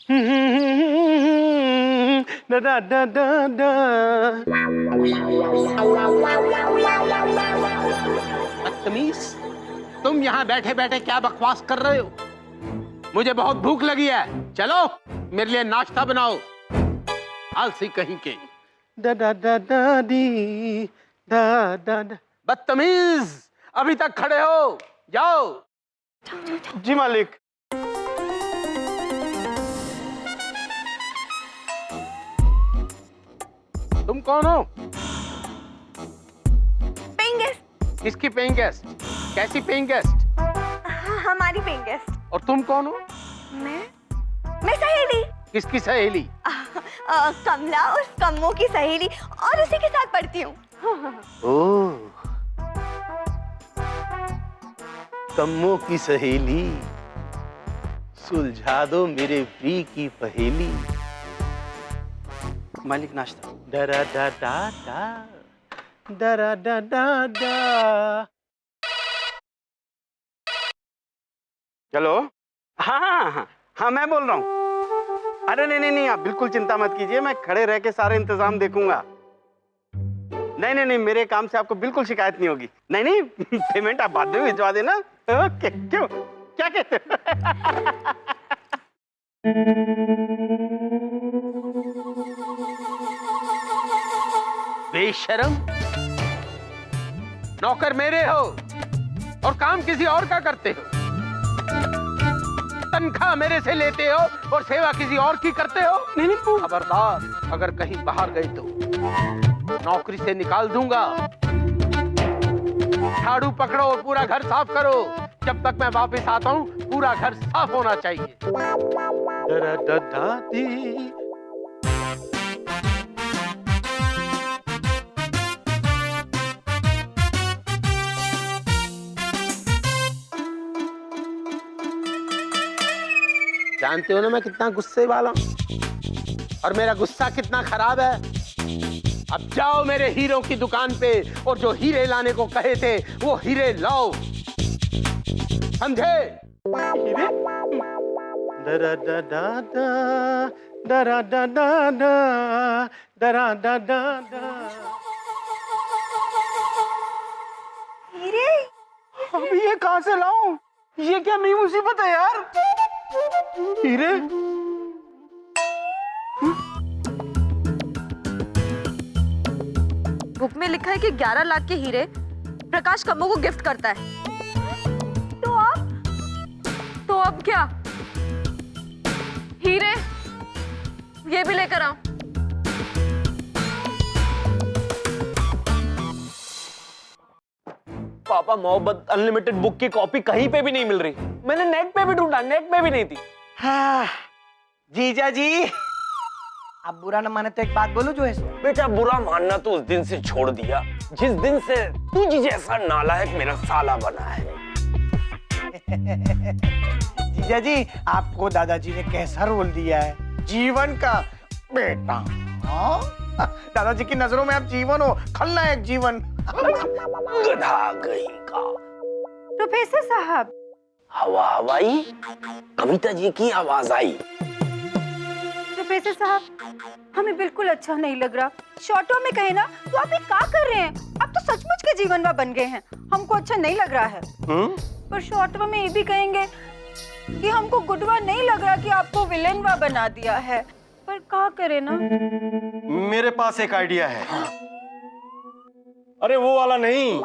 डा डा डा डा डा। बदतमीज, तुम यहाँ बैठे बैठे क्या बकवास कर रहे हो? मुझे बहुत भूख लगी है, चलो मेरे लिए नाश्ता बनाओ। आलसी कहीं के। डा डा डा डा डी डा डा डा। बदतमीज, अभी तक खड़े हो, जाओ। जी मालिक। तुम कौन हो? Paying guest. किसकी पेइंग गेस्ट? कैसी पेइंग गेस्ट? हमारी पेइंग गेस्ट। और तुम कौन हो? मैं सहेली। किसकी सहेली? कमला उस कम्मो की सहेली, और उसी के साथ पढ़ती हूँ। ओह, कम्मो की सहेली, सुलझा दो मेरे प्रिय की पहेली। मालिक नाश्ता। डरा डा डा डा डरा डा डा डा। चलो। हाँ हाँ हाँ हाँ, मैं बोल रहा हूँ। अरे नहीं नहीं नहीं, आप बिल्कुल चिंता मत कीजिए, मैं खड़े रह के सारे इंतजाम देखूंगा। नहीं नहीं नहीं, मेरे काम से आपको बिल्कुल शिकायत नहीं होगी। नहीं नहीं, पेमेंट आप बाद में भिजवा देना। ओके, क्यों, क्या कहते हो? बेशरम, नौकर मेरे हो और काम किसी और का करते हो। तनख्वाह मेरे से लेते हो और सेवा किसी और की करते हो। नहीं नहीं, खबरदार, अगर कहीं बाहर गए तो नौकरी से निकाल दूंगा। झाड़ू पकड़ो और पूरा घर साफ करो। जब तक मैं वापस आता हूँ पूरा घर साफ होना चाहिए। डरा डा डा डी। जानते हो ना मैं कितना गुस्से वाला हूँ और मेरा गुस्सा कितना खराब है। अब जाओ मेरे हीरो की दुकान पे और जो हीरे लाने को कहे थे वो हीरे लाओ, समझे? हीरे? डरा डा डा डा डरा डा डा डा डरा डा डा डा। हीरे? अब ये कहाँ से लाऊं? ये क्या नई मुसीबत है यार? हीरे? बुक में लिखा है कि 11 लाख के हीरे प्रकाश कम्मो को गिफ्ट करता है। तो अब क्या? हीरे ये भी लेकर आओ। पापा, मोहब्बत अनलिमिटेड बुक की कॉपी कहीं पे भी नहीं मिल रही। मैंने नेट पे भी ढूंढा, नेट पे भी नहीं थी। हाँ, जीजा जी, आप बुरा न माने तो एक बात बोलूं जो है सो। बेटा, बुरा मानना तो उस दिन से छोड़ दिया जिस दिन से तुझ जैसा नालायक मेरा साला बना है। जीजा जी, आपको दादाजी ने कैसा रोल दिया है? जीवन का बेटा। हाँ? दादाजी की नजरों में आप जीवन हो, खलनायक जीवन। गधा गई का। प्रोफेसर साहब, हवा हवाई, कविता जी की आवाज आई। प्रोफेसर साहब, हमें बिल्कुल अच्छा नहीं लग रहा। शॉर्टों में कहे ना तो आप ये क्या कर रहे हैं? आप तो सचमुच के जीवनवा बन गए हैं। हमको अच्छा नहीं लग रहा है। पर शॉर्टवा में ये भी कहेंगे कि हमको गुडवा नहीं लग रहा कि आपको विलेनवा बना दिया है। पर क्या करे ना? मेरे पास एक आइडिया है। अरे वो वाला नहीं,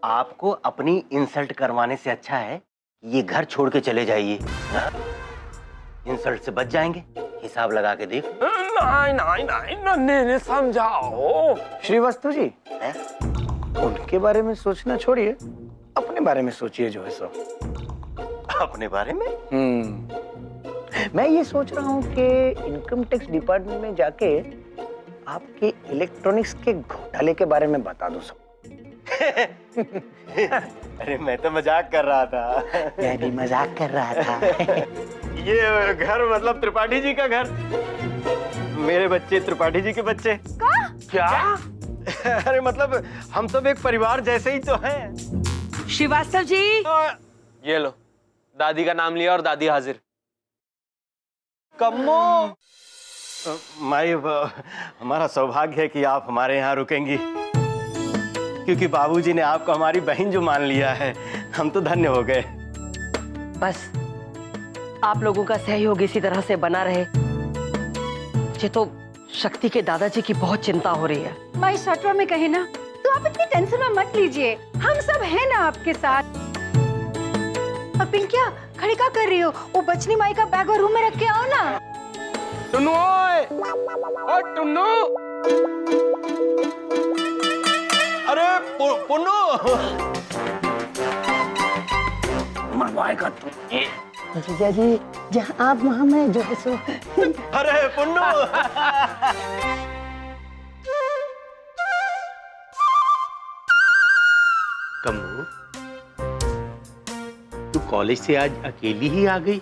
आपको अपनी इंसल्ट करवाने से अच्छा है ये घर छोड़ के चले जाइए। इंसल्ट से बच जाएंगे। हिसाब लगा के देख। नहीं नहीं नहीं, नन्हे ने समझाओ। श्रीवास्तव जी, उनके बारे में सोचना छोड़िए, अपने बारे में सोचिए जो है सो। अपने बारे में? मैं ये सोच रहा हूँ कि इनकम टैक्स डिपार्टमेंट में जाके आपके इलेक्ट्रॉनिक्स के घोटाले के बारे में बता दूं सब। अरे मैं तो मजाक कर रहा था। मैं भी मजाक कर रहा था। ये घर मतलब त्रिपाठी जी का घर। मेरे बच्चे त्रिपाठी जी के बच्चे। क्या? अरे मतलब हम सब एक परिवार जैसे ही तो हैं। श्रीवास्तव जी, ये लो दादी का नाम लिया और दादी हाजिर। कम्मो। माई, हमारा सौभाग्य है कि आप हमारे यहाँ रुकेंगी, क्योंकि बाबूजी ने आपको हमारी बहन जो मान लिया है। हम तो धन्य हो गए। बस आप लोगों का सहयोग इसी तरह से बना रहे। मुझे तो शक्ति के दादाजी की बहुत चिंता हो रही है। माई शॉर्टवा में कहे ना, तो आप इतनी टेंशन में मत लीजिए, हम सब हैं ना आपके साथ। अब क्या खड़ी क्या कर रही हो? वो बचनी माई का बैग और रूम में रख के आओ ना। टुन्नू, ओए टुन्नू। अरे पुन्नू, मरवाएगा तू। जीजा जी, जहाँ आप वहाँ मैं जो है सो। अरे पुन्नू। कम्मो, तू कॉलेज से आज अकेली ही आ गई?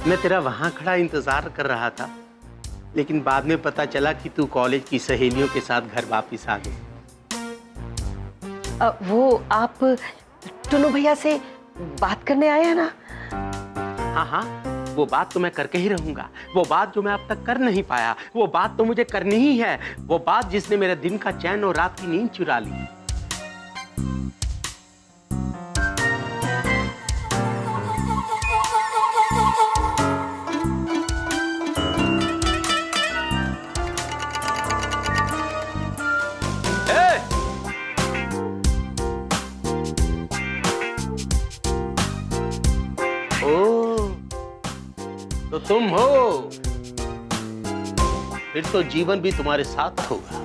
मैं तेरा वहां खड़ा इंतजार कर रहा था, लेकिन बाद में पता चला कि तू कॉलेज की सहेलियों के साथ घर वापस आ गई। वो आप टुन्नू भैया से बात करने आए हैं ना? हाँ हाँ, वो बात तो मैं करके ही रहूंगा। वो बात जो मैं अब तक कर नहीं पाया, वो बात तो मुझे करनी ही है। वो बात जिसने मेरे दिन का चैन और रात की नींद चुरा ली। तो तुम हो, फिर तो जीवन भी तुम्हारे साथ होगा।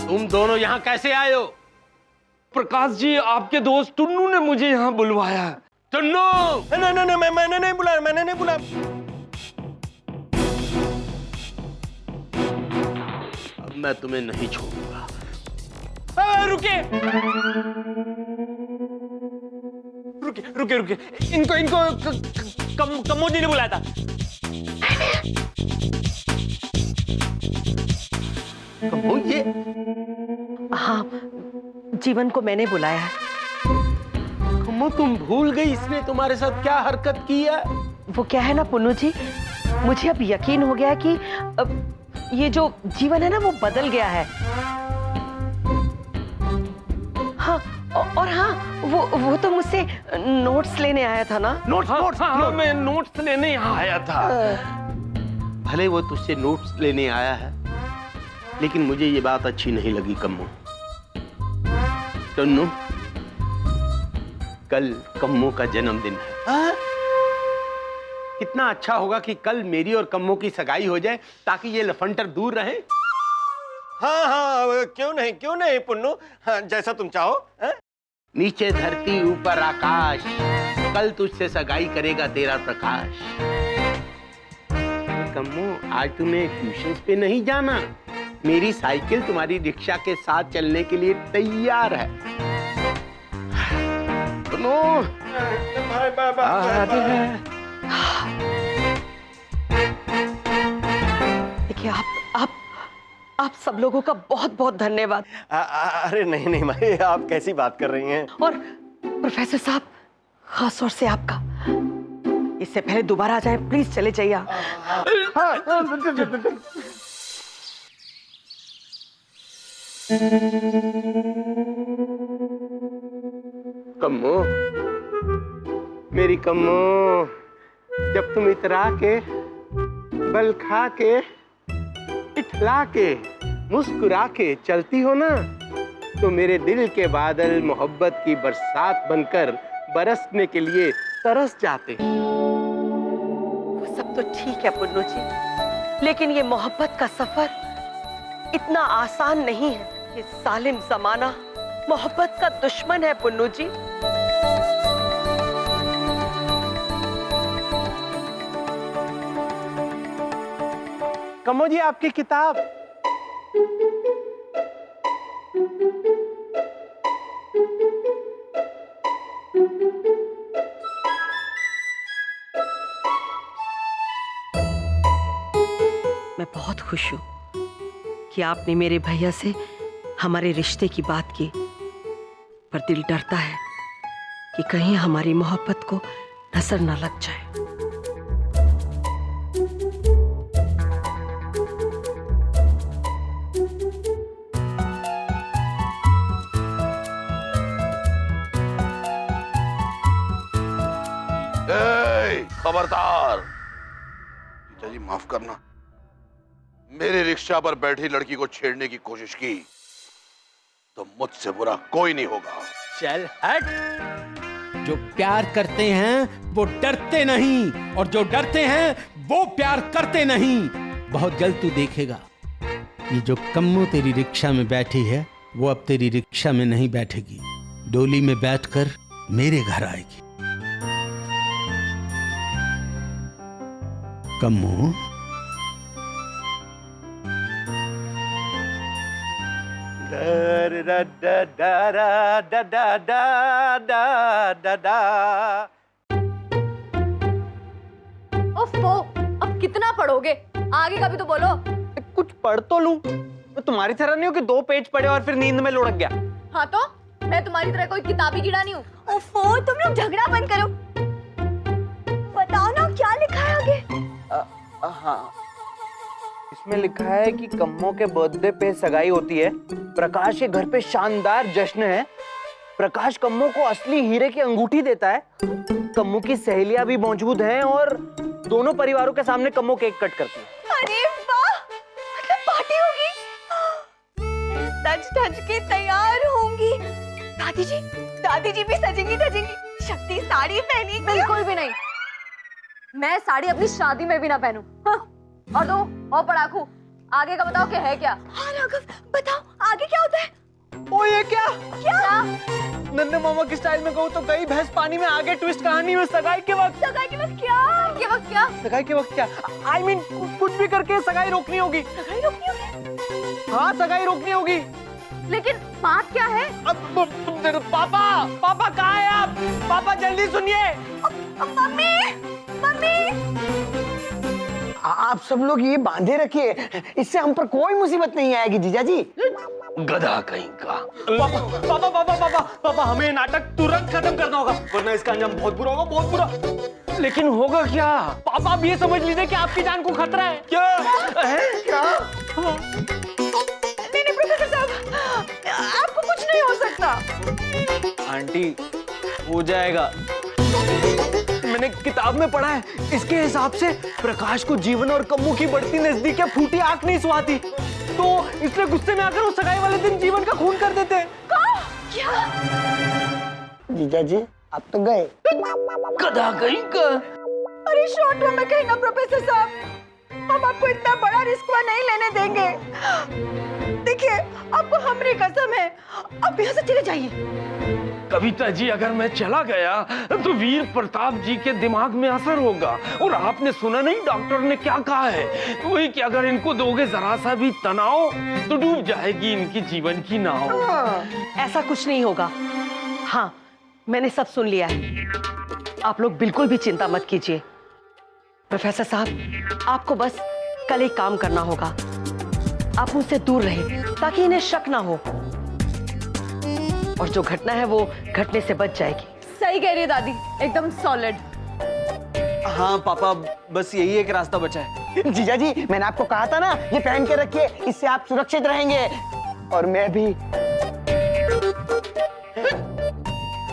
तुम दोनों यहाँ कैसे आए हो? प्रकाश जी, आपके दोस्त टुन्नू ने मुझे यहाँ बुलवाया है। टुन्नू! नहीं, मैंने नहीं बुलाया, मैंने नहीं बुलाया। अब मैं तुम्हें नहीं छोड़ूंगा। रुके रुके रुके रुके, इनको कम्मो जी ने बुलाया था। कम्मो, ये हाँ, जीवन को मैंने बुलाया है। कम्मो, तुम भूल गई इसने तुम्हारे साथ क्या हरकत की है? वो क्या है ना पुन्नू जी, मुझे अब यकीन हो गया कि अब ये जो जीवन है ना वो बदल गया है। हाँ, और हाँ, वो तो मुझसे नोट्स लेने आया था ना। हाँ, मैं नोट्स लेने यहाँ आया था। भले वो तुझसे नोट्स लेने आया है, लेकिन मुझे ये बात अच्छी नहीं लगी कम्मो। टुन्नू, कल कम्मो का जन्मदिन है। कितना अच्छा होगा कि कल मेरी और कम्मो की सगाई हो जाए, ताकि ये लफंटर दूर रहे। हाँ, क्यों नहीं पुन्नू, हाँ, जैसा तुम चाहो। नीचे धरती ऊपर आकाश, कल तुझसे सगाई करेगा तेरा प्रकाश। कम्मो, आज तुम्हें ट्यूशंस पे नहीं जाना। मेरी साइकिल तुम्हारी रिक्शा के साथ चलने के लिए तैयार है। देखिए, आप सब लोगों का बहुत बहुत धन्यवाद। अरे नहीं भाई, आप कैसी बात कर रही हैं? और प्रोफेसर साहब, खास तौर से आपका। इससे पहले दोबारा आ जाए, प्लीज चले जाइए आप। कम्मो, मेरी कम्मो, जब तुम इतरा के, बल खा के, इठला के, मुस्कुरा के चलती हो ना, तो मेरे दिल के बादल मोहब्बत की बरसात बनकर बरसने के लिए तरस जाते। वो सब तो ठीक है पुन्नू जी, लेकिन ये मोहब्बत का सफर इतना आसान नहीं है। ये सालिम जमाना मोहब्बत का दुश्मन है पुन्नू जी। कम्मो जी, आपकी किताब। मैं बहुत खुश हूँ कि आपने मेरे भैया से हमारे रिश्ते की बात की, पर दिल डरता है कि कहीं हमारी मोहब्बत को नजर न लग जाए। खबरदार! जीजा जी माफ करना, मेरी रिक्शा पर बैठी लड़की को छेड़ने की कोशिश की तो मुझसे बुरा कोई नहीं होगा। चल हट। जो प्यार करते हैं वो डरते नहीं, और जो डरते हैं वो प्यार करते नहीं। बहुत जल्द तू देखेगा, ये जो कम्मो तेरी रिक्शा में बैठी है वो अब तेरी रिक्शा में नहीं बैठेगी, डोली में बैठकर मेरे घर आएगी। कम्मो, ओफो, अब कितना पढ़ोगे? आगे का भी तो बोलो। कुछ पढ़ तो लूं। मैं तुम्हारी तरह नहीं हूँ कि 2 पेज पढ़े और फिर नींद में लुढ़क गया। हाँ तो मैं तुम्हारी तरह कोई किताबी कीड़ा नहीं हूँ। ओफो, तुम लोग झगड़ा बंद करो। बताओ ना क्या लिखा है आगे? हाँ, इसमें लिखा है कि कम्मो के बर्थडे पे सगाई होती है, प्रकाश के घर पे शानदार जश्न है, प्रकाश कम्मो को असली हीरे की अंगूठी देता है, कम्मो की सहेलियां भी मौजूद हैं और दोनों परिवारों के सामने कम्मो केक कट करती है। अरे वाह, मतलब पार्टी होगी। सज धज के तैयार होंगी। दादी जी भी सजेंगी धजेंगी। शक्ति साड़ी पहनेगी। बिल्कुल भी नहीं, मैं साड़ी अपनी शादी में भी ना पहनूं। हाँ। और दो और पढ़ाकू, आगे का बताओ क्या है क्या? हाँ राघव, बताओ आगे क्या होता है? ओ ये क्या? क्या? नन्हे मामा की स्टाइल में कहूँ तो गई भैंस पानी में, आगे ट्विस्ट कहानी में सगाई के वक्त। सगाई के वक्त क्या? के वक्त क्या? सगाई के वक्त क्या? I mean, कुछ भी करके सगाई रोकनी होगी। सगाई रोकनी होगी? हाँ, सगाई रोकनी होगी। लेकिन बात क्या है? अब पापा कहाँ है आप? पापा जल्दी सुनिए। मम्मी, आप सब लोग ये बांधे रखिए, इससे हम पर कोई मुसीबत नहीं आएगी जीजा जी। गधा कहीं का। पापा हमें नाटक तुरंत खत्म करना होगा, वरना इसका अंजाम बहुत बुरा होगा, बहुत बुरा। लेकिन होगा क्या? पापा आप ये समझ लीजिए कि आपकी जान को खतरा है। क्या है? क्या? नहीं प्रोफेसर साहब, आपको कुछ नहीं हो सकता। आंटी, हो जाएगा। मैंने किताब में पढ़ा है, इसके हिसाब से प्रकाश को जीवन और कम्मू की बढ़ती नजदीक फूटी आंख नहीं सुहाती, तो इसलिए गुस्से में आकर वो सगाई वाले दिन जीवन का खून कर देते हैं। क्या? जीजा जी आप तो गए। गधा कहीं का। अरे शॉर्ट में कहीं ना प्रोफेसर साहब, हम आपको इतना बड़ा रिस्क नहीं लेने देंगे। देखिए आपको हमारी कसम है, आप यहाँ से चले जाइए। कविता जी, अगर मैं चला गया तो वीर प्रताप जी के दिमाग में असर होगा, और आपने सुना नहीं डॉक्टर ने क्या कहा है? वही कि अगर इनको दोगे जरा सा भी तनाव तो डूब जाएगी इनकी जीवन की नाव। ऐसा कुछ नहीं होगा। हाँ, मैंने सब सुन लिया है। आप लोग बिल्कुल भी चिंता मत कीजिए। प्रोफेसर साहब, आपको बस कल एक काम करना होगा। आप उनसे दूर रहे ताकि इन्हें शक ना हो, और जो घटना है वो घटने से बच जाएगी। सही कह रही है दादी, एकदम सॉलिड। हाँ पापा, बस यही एक रास्ता बचा है। जीजा जी मैंने आपको कहा था ना, ये पहन के रखिए, इससे आप सुरक्षित रहेंगे। और मैं भी।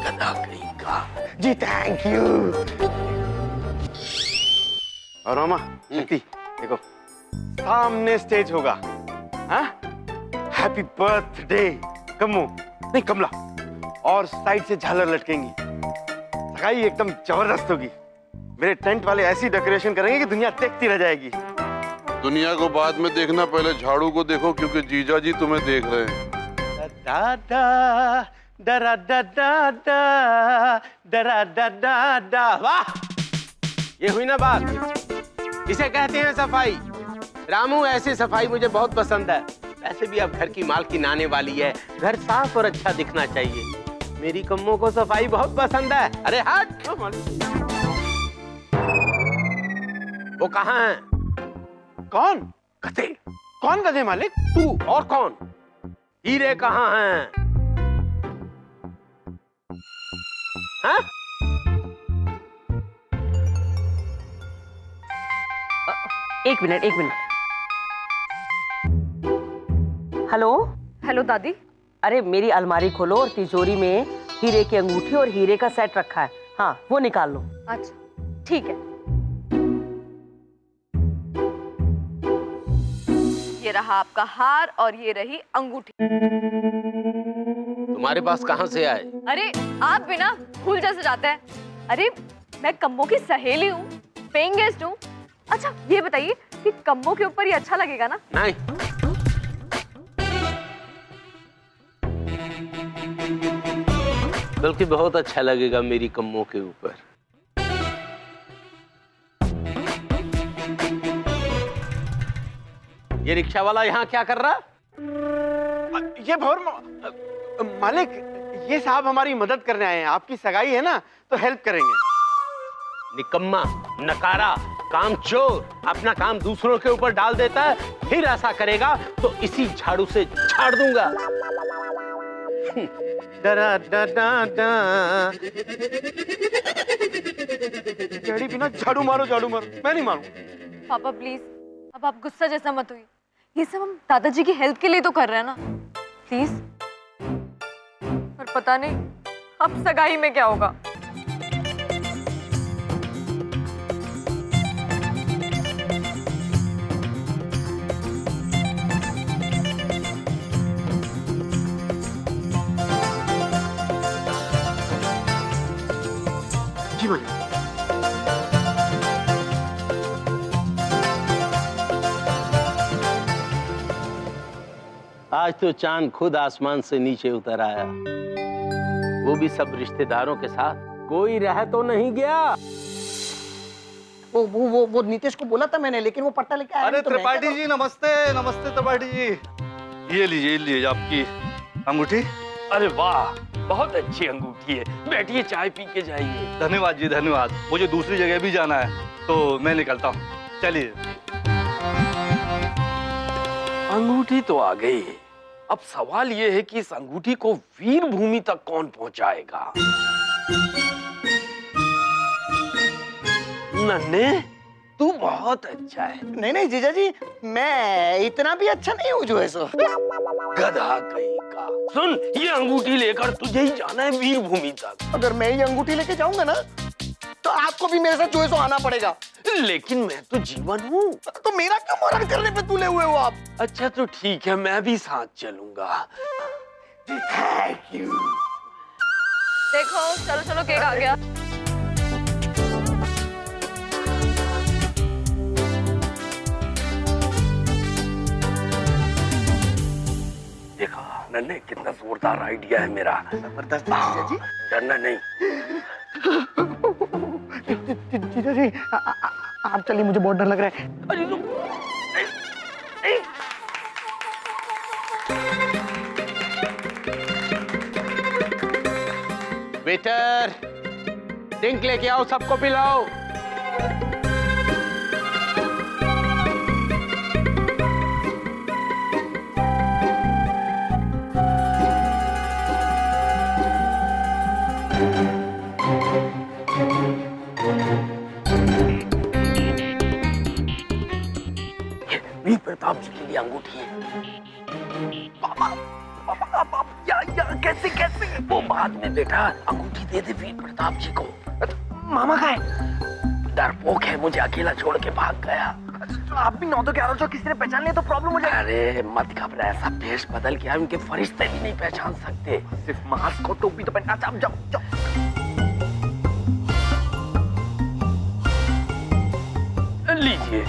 गधा कहीं का। जी थैंक यू। और मामा, शक्ति देखो, सामने स्टेज होगा। हाँ, हैप्पी बर्थडे कम्मू, नहीं कमला, और साइड से झालर लटकेंगी। सगाई एकदम जबरदस्त होगी। मेरे टेंट वाले ऐसी डेकोरेशन करेंगे कि दुनिया देखती रह जाएगी। दुनिया को बाद में देखना, पहले झाड़ू को देखो, क्योंकि जीजा जी तुम्हें देख रहे हैं। दादा डरा दादा डरा दादा। वाह, ये हुई ना बात, इसे कहते हैं सफाई। रामू, ऐसी सफाई मुझे बहुत पसंद है। वैसे भी अब घर की मालकिन आने वाली है, घर साफ और अच्छा दिखना चाहिए। मेरी कम्मो को सफाई बहुत पसंद है। अरे हट। वो कहाँ है? कौन? गधे। कौन गधे मालिक? तू और कौन? हीरे कहाँ हैं? हाँ? एक मिनट। हेलो हेलो दादी। अरे मेरी अलमारी खोलो और तिजोरी में हीरे की अंगूठी और हीरे का सेट रखा है, हाँ वो निकाल लो। अच्छा ठीक है। ये रहा आपका हार और ये रही अंगूठी। तुम्हारे पास कहाँ से आए? अरे आप बिना भूल जैसे जाते हैं। अरे मैं कम्मो की सहेली हूँ, पेइंग गेस्ट हूँ। अच्छा ये बताइए कि कम्मो के ऊपर ये अच्छा लगेगा ना? नहीं। बल्कि बहुत अच्छा लगेगा मेरी कम्मों के ऊपर। ये रिक्शा वाला यहाँ क्या कर रहा? ये भौर मालिक, ये साहब हमारी मदद करने आए हैं। आपकी सगाई है ना, तो हेल्प करेंगे। निकम्मा, नकारा, कामचोर, अपना काम दूसरों के ऊपर डाल देता है, फिर ऐसा करेगा तो इसी झाड़ू से झाड़ दूंगा। डरा डा डा डा। डैडी बिना झाड़ू मारो, मैं नहीं मारूं। पापा प्लीज, अब आप गुस्सा जैसा मत हुई। ये सब हम दादाजी की हेल्प के लिए तो कर रहे हैं ना, प्लीज। पर पता नहीं अब सगाई में क्या होगा। जी मालिक। आज तो चांद खुद आसमान से नीचे उतर आया, वो भी सब रिश्तेदारों के साथ। कोई रह तो नहीं गया? वो नीतीश को बोला था मैंने, लेकिन वो पट्टा लेके आया। अरे तो मैं त्रिपाठी क्या जी नमस्ते। नमस्ते त्रिपाठी जी। ये लीजिए आपकी अंगूठी। अरे वाह, बहुत अच्छी अंगूठी है। बैठिए, चाय पी के जाइए। धन्यवाद जी, धन्यवाद। मुझे दूसरी जगह भी जाना है, तो मैं निकलता हूँ। चलिए। अंगूठी तो आ गई, अब सवाल यह है कि इस अंगूठी को वीर भूमि तक कौन पहुंचाएगा? नन्हे, तू बहुत अच्छा है। नहीं जीजा जी, मैं इतना भी अच्छा नहीं हूँ जो है सो। गधा कहीं का। सुन, ये अंगूठी लेकर तुझे ही जाना है वीर भूमि तक। अगर मैं ये अंगूठी लेके जाऊंगा ना, तो आपको भी मेरे साथ जो है सो आना पड़ेगा। लेकिन मैं तो जीवन हूँ। तो मेरा क्यों मरण करने पे तुले हुए हो आप? अच्छा तो ठीक है, मैं भी साथ चलूंगा। Thank you. देखो, चलो चलो, केक आ गया। देखा नन्हे, कितना जोरदार आइडिया है मेरा। जबरदस्त जीजा जी। डरना नहीं। जीजा जी, आप चलिए, मुझे बहुत डर लग रहा है। अरे वेटर, ड्रिंक लेके आओ, सबको पिलाओ। वीर प्रताप जी के लिए अंगूठी है। पापा, पापा, पापा, या कैसे कैसे? वो बाद में बेटा, अंगूठी दे दे वीर प्रताप जी को। मामा का है। डरपोक है, मुझे अकेला छोड़ के भाग गया। तो आप भी 9 तो 11 जो किसी ने पहचान लिया तो प्रॉब्लम हो जाएगी। अरे मत घबरा, ऐसा भेष बदल के उनके फरिश्ते भी नहीं पहचान सकते। सिर्फ मास्क और टोपी तो पहनना। अच्छा, जाओ। लीजिए।